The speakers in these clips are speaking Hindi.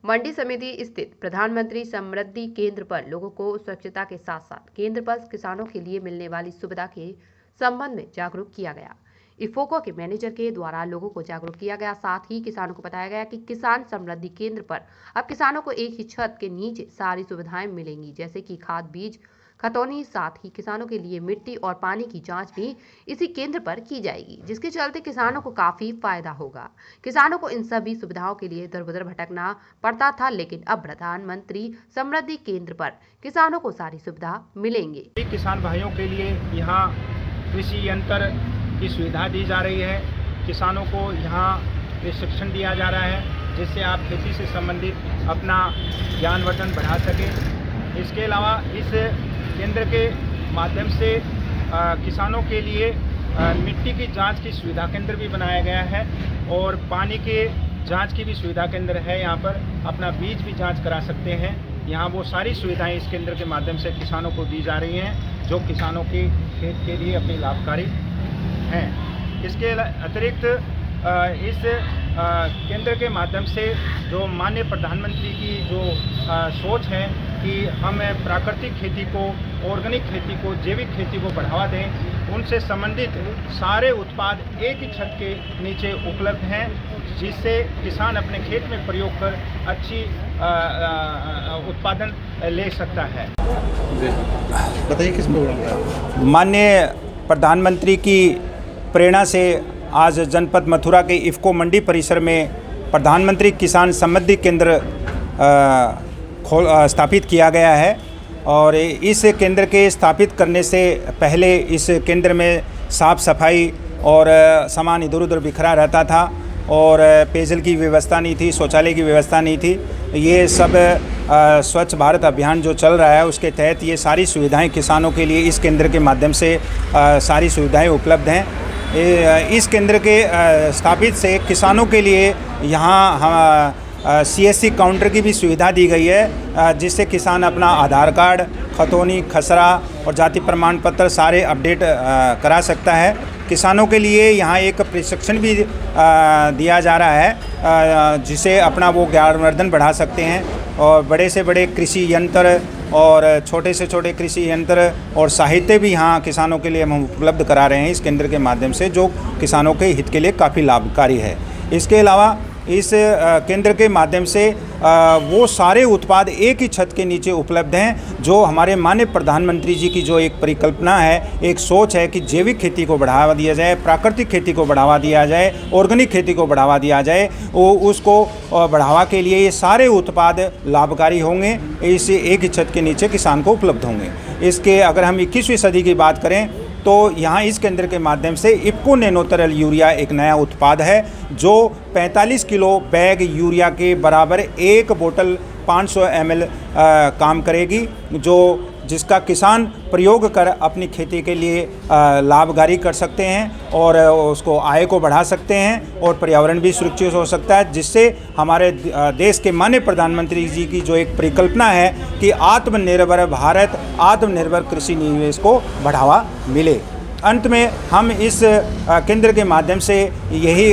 मंडी समिति स्थित प्रधानमंत्री समृद्धि केंद्र पर लोगों को स्वच्छता के साथ साथ केंद्र पर किसानों के लिए मिलने वाली सुविधा के संबंध में जागरूक किया गया। इफोको के मैनेजर के द्वारा लोगों को जागरूक किया गया। साथ ही किसानों को बताया गया कि किसान समृद्धि केंद्र पर अब किसानों को एक ही छत के नीचे सारी सुविधाएं मिलेंगी, जैसे कि खाद, बीज, खतौनी। साथ ही किसानों के लिए मिट्टी और पानी की जांच भी इसी केंद्र पर की जाएगी, जिसके चलते किसानों को काफी फायदा होगा। किसानों को इन सभी सुविधाओं के लिए इधर उधर भटकना पड़ता था, लेकिन अब प्रधानमंत्री समृद्धि केंद्र पर किसानों को सारी सुविधा मिलेंगे। किसान भाइयों के लिए यहाँ कृषि यंत्र की सुविधा दी जा रही है। किसानों को यहाँ प्रशिक्षण दिया जा रहा है, जिससे आप खेती से संबंधित अपना ज्ञानवर्धन बढ़ा सकें। इसके अलावा इस केंद्र के माध्यम से किसानों के लिए मिट्टी की जांच की सुविधा केंद्र भी बनाया गया है और पानी के जांच की भी सुविधा केंद्र है। यहाँ पर अपना बीज भी जांच करा सकते हैं। यहाँ वो सारी सुविधाएं इस केंद्र के माध्यम से किसानों को दी जा रही हैं, जो किसानों के खेत के लिए अपनी लाभकारी हैं। इसके अतिरिक्त इस केंद्र के माध्यम से जो माननीय प्रधानमंत्री की जो सोच है कि हम प्राकृतिक खेती को, ऑर्गेनिक खेती को, जैविक खेती को बढ़ावा दें, उनसे संबंधित सारे उत्पाद एक ही छत के नीचे उपलब्ध हैं, जिससे किसान अपने खेत में प्रयोग कर अच्छी उत्पादन ले सकता है। बताइए किस प्रोग्राम का? माननीय प्रधानमंत्री की प्रेरणा से आज जनपद मथुरा के इफको मंडी परिसर में प्रधानमंत्री किसान समृद्धि केंद्र स्थापित किया गया है। और इस केंद्र के स्थापित करने से पहले इस केंद्र में साफ़ सफाई और सामान इधर उधर बिखरा रहता था और पेयजल की व्यवस्था नहीं थी, शौचालय की व्यवस्था नहीं थी। ये सब स्वच्छ भारत अभियान जो चल रहा है उसके तहत ये सारी सुविधाएं किसानों के लिए इस केंद्र के माध्यम से सारी सुविधाएं उपलब्ध हैं। इस केंद्र के स्थापित से किसानों के लिए यहाँ CSC काउंटर की भी सुविधा दी गई है, जिससे किसान अपना आधार कार्ड, खतौनी, खसरा और जाति प्रमाण पत्र सारे अपडेट करा सकता है। किसानों के लिए यहाँ एक प्रशिक्षण भी दिया जा रहा है, जिसे अपना वो ज्ञानवर्धन बढ़ा सकते हैं और बड़े से बड़े कृषि यंत्र और छोटे से छोटे कृषि यंत्र और साहित्य भी यहाँ किसानों के लिए हम उपलब्ध करा रहे हैं इस केंद्र के माध्यम से, जो किसानों के हित के लिए काफ़ी लाभकारी है। इसके अलावा इस केंद्र के माध्यम से वो सारे उत्पाद एक ही छत के नीचे उपलब्ध हैं, जो हमारे माननीय प्रधानमंत्री जी की जो एक परिकल्पना है, एक सोच है कि जैविक खेती को बढ़ावा दिया जाए, प्राकृतिक खेती को बढ़ावा दिया जाए, ऑर्गेनिक खेती को बढ़ावा दिया जाए। वो उसको बढ़ावा के लिए ये सारे उत्पाद लाभकारी होंगे, इस एक ही छत के नीचे किसान को उपलब्ध होंगे। इसके अगर हम 21वीं सदी की बात करें तो यहाँ इस केंद्र के माध्यम से इफको नैनो तरल यूरिया एक नया उत्पाद है, जो 45 किलो बैग यूरिया के बराबर एक बोतल 500 ml काम करेगी, जिसका किसान प्रयोग कर अपनी खेती के लिए लाभकारी कर सकते हैं और उसको आय को बढ़ा सकते हैं और पर्यावरण भी सुरक्षित हो सकता है, जिससे हमारे देश के माननीय प्रधानमंत्री जी की जो एक परिकल्पना है कि आत्मनिर्भर भारत, आत्मनिर्भर कृषि निवेश को बढ़ावा मिले। अंत में हम इस केंद्र के माध्यम से यही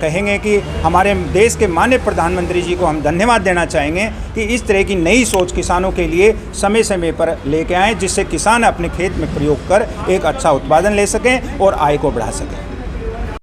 कहेंगे कि हमारे देश के माननीय प्रधानमंत्री जी को हम धन्यवाद देना चाहेंगे कि इस तरह की नई सोच किसानों के लिए समय समय पर लेके आएँ, जिससे किसान अपने खेत में प्रयोग कर एक अच्छा उत्पादन ले सकें और आय को बढ़ा सकें।